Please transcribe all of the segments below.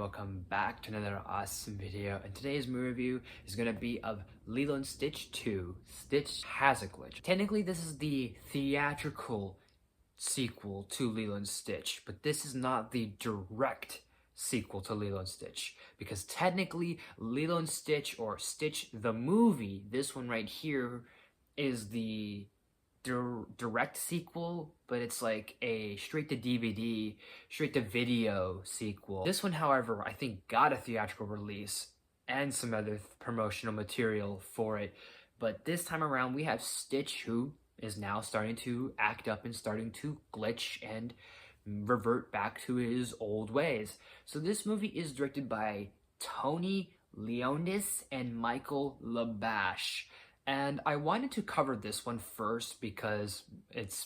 welcome back to another awesome video. And today's movie review is going to be of Lilo and Stitch 2, Stitch Has a Glitch. Technically, this is the theatrical sequel to Lilo and Stitch, but this is not the direct sequel to Lilo and Stitch, because technically Lilo and Stitch, or Stitch the movie, this one right here, is the direct sequel, but it's like a straight to DVD, straight to video sequel. This one, however, I think got a theatrical release and some other promotional material for it. But this time around, we have Stitch, who is now starting to act up and starting to glitch and revert back to his old ways. So this movie is directed by Tony Leonis and Michael Labash. And I wanted to cover this one first because it's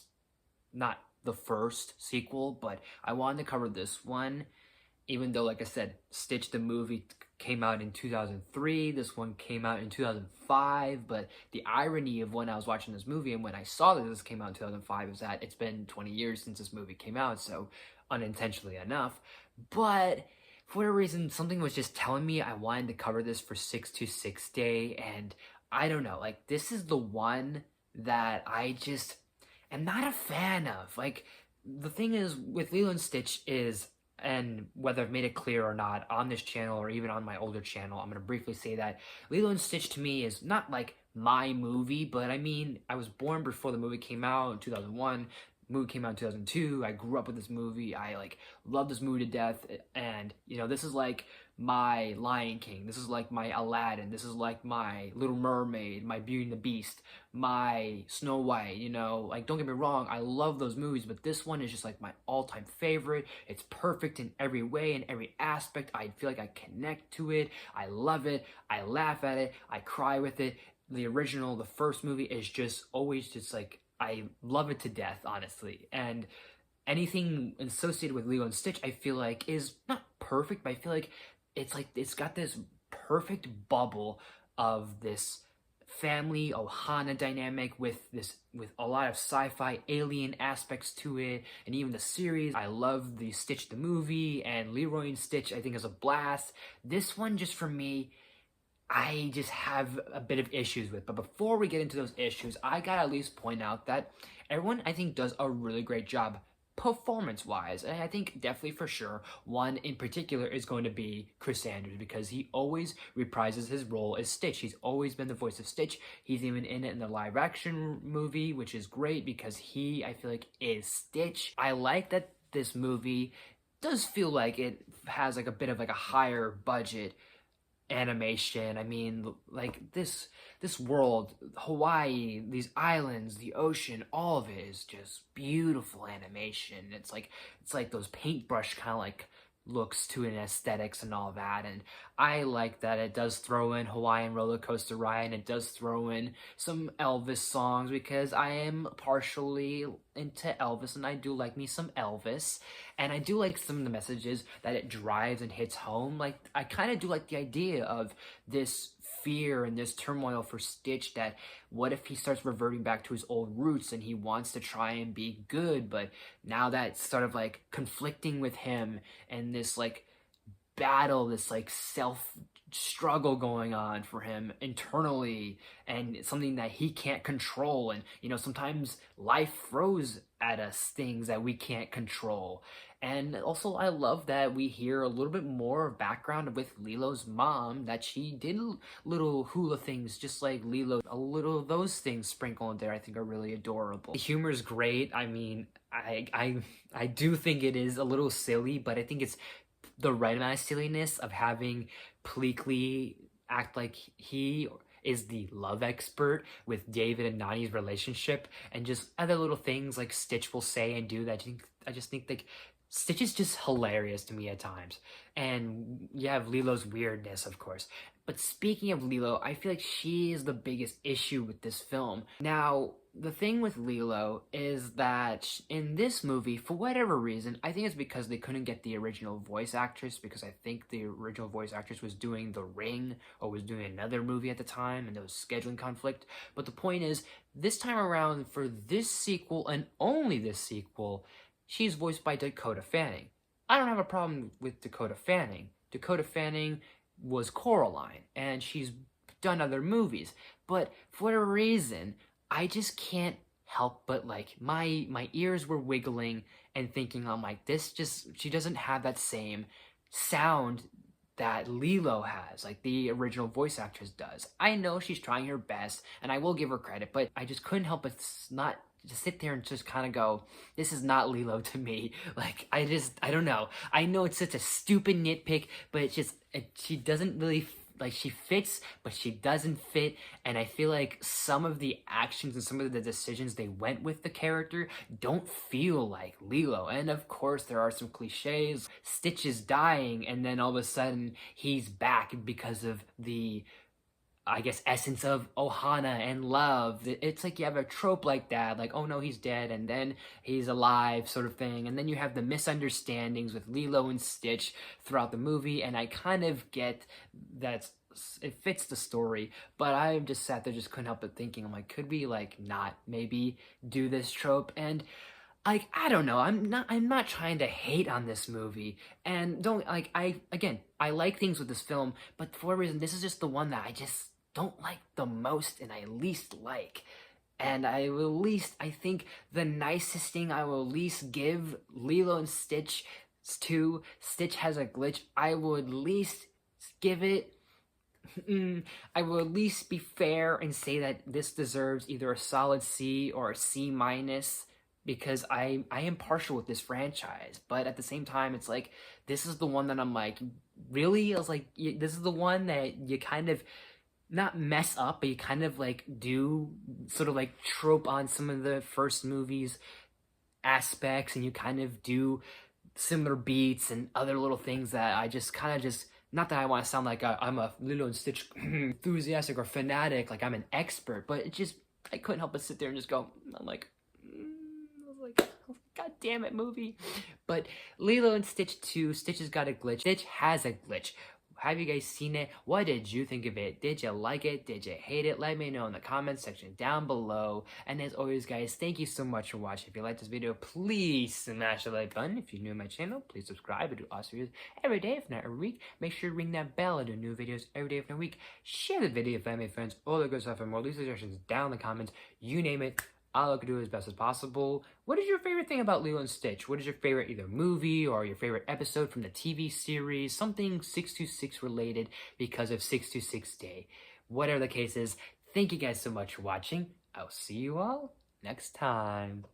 not the first sequel, but I wanted to cover this one, even though, like I said, Stitch the movie came out in 2003, this one came out in 2005, but the irony of when I was watching this movie and when I saw that this came out in 2005 is that it's been 20 years since this movie came out, so unintentionally enough. But for whatever reason, something was just telling me I wanted to cover this for 626 Day, and I don't know, like, this is the one that I just am not a fan of. Like, the thing is with Lilo and Stitch is, and whether I've made it clear or not on this channel or even on my older channel, I'm going to briefly say that Lilo and Stitch to me is not like my movie, but I mean, I was born before the movie came out in 2001. Movie came out in 2002. I grew up with this movie. I like love this movie to death, and you know, this is like my Lion King, this is like my Aladdin, this is like my Little Mermaid, my Beauty and the Beast, my Snow White. You know, like, don't get me wrong, I love those movies, but this one is just like my all-time favorite. It's perfect in every way, in every aspect. I feel like I connect to it, I love it, I laugh at it, I cry with it. The original, the first movie, is just always just like, I love it to death, honestly. And anything associated with Lilo and Stitch, I feel like, is not perfect, but I feel like it's got this perfect bubble of this family Ohana dynamic with a lot of sci-fi alien aspects to it, and even the series. I love the Stitch the movie, and Leroy and Stitch I think is a blast. This one, just for me, I just have a bit of issues with. But before we get into those issues, I gotta at least point out that everyone, I think, does a really great job performance-wise. And I think definitely for sure one in particular is going to be Chris Andrews, because he always reprises his role as Stitch. He's always been the voice of Stitch. He's even in it in the live-action movie, which is great because he, I feel like, is Stitch. I like that this movie does feel like it has like a bit of like a higher budget animation. I mean, like, this world, Hawaii, these islands, the ocean, all of it is just beautiful animation. It's like those paintbrush kind of like looks to it, and aesthetics and all that. And I like that it does throw in Hawaiian Roller Coaster Ride, and it does throw in some Elvis songs, because I am partially into Elvis and I do like me some Elvis, and I do like some of the messages that it drives and hits home. Like, I kind of do like the idea of this fear and this turmoil for Stitch, that what if he starts reverting back to his old roots and he wants to try and be good, but now that's sort of like conflicting with him, and this like battle, this like self struggle going on for him internally, and something that he can't control. And you know, sometimes life throws at us things that we can't control. And also, I love that we hear a little bit more background with Lilo's mom, that she did little hula things just like Lilo. A little of those things sprinkled in there I think are really adorable. The humor is great. I mean, I do think it is a little silly, but I think it's the right amount of silliness of having Pleakley act like he is the love expert with David and Nani's relationship, and just other little things like Stitch will say and do that I just think like Stitch is just hilarious to me at times. And you have Lilo's weirdness, of course. But speaking of Lilo, I feel like she is the biggest issue with this film. Now, the thing with Lilo is that in this movie, for whatever reason, I think it's because they couldn't get the original voice actress, because I think the original voice actress was doing The Ring or was doing another movie at the time, and there was scheduling conflict. But the point is, this time around, for this sequel and only this sequel, she's voiced by Dakota Fanning. I don't have a problem with Dakota Fanning, Dakota Fanning was Coraline, and she's done other movies. But for whatever reason, I just can't help but like my ears were wiggling and thinking, I'm like, this just, she doesn't have that same sound that Lilo has, like the original voice actress does. I know she's trying her best, and I will give her credit, but I just couldn't help but not just sit there and just kind of go, this is not Lilo to me. Like, I don't know. I know it's such a stupid nitpick, but it's just, she doesn't really, like, she fits, but she doesn't fit, and I feel like some of the actions and some of the decisions they went with the character don't feel like Lilo. And of course, there are some cliches. Stitch is dying, and then all of a sudden, he's back because of the, I guess, essence of Ohana and love. It's like you have a trope like that, like, oh no, he's dead, and then he's alive, sort of thing. And then you have the misunderstandings with Lilo and Stitch throughout the movie, and I kind of get that it fits the story, but I just sat there, just couldn't help but thinking, I'm like, could we like not maybe do this trope? And like, I don't know, I'm not trying to hate on this movie, and don't, like, I like things with this film, but for a reason, this is just the one that I just don't like the most and I least like. And I will least, I think the nicest thing I will least give Lilo and Stitch to Stitch Has a Glitch, I would least give it, I will at least be fair and say that this deserves either a solid C or a C minus, because I am partial with this franchise, but at the same time, it's like, this is the one that I'm like, really? I was like, this is the one that you kind of, not mess up, but you kind of like do sort of like trope on some of the first movies aspects, and you kind of do similar beats and other little things that I just kind of just, not that I want to sound like I'm a Lilo and Stitch enthusiastic or fanatic, like I'm an expert, but it just, I couldn't help but sit there and just go, I'm like, I was like, God damn it, movie. But Lilo and Stitch 2, Stitch Has Got a Glitch. Stitch Has a Glitch. Have you guys seen it? What did you think of it? Did you like it? Did you hate it? Let me know in the comments section down below. And as always, guys, thank you so much for watching. If you liked this video, please smash the like button. If you're new to my channel, please subscribe. I do awesome videos every day, if not every week. Make sure to ring that bell. I do new videos every day, if not a week. Share the video with family, friends, all the good stuff, and more. Leave suggestions down in the comments. You name it. I'll look to do it as best as possible. What is your favorite thing about Lilo and Stitch? What is your favorite either movie or your favorite episode from the TV series? Something 626 related because of 626 Day. Whatever the case is, thank you guys so much for watching. I'll see you all next time.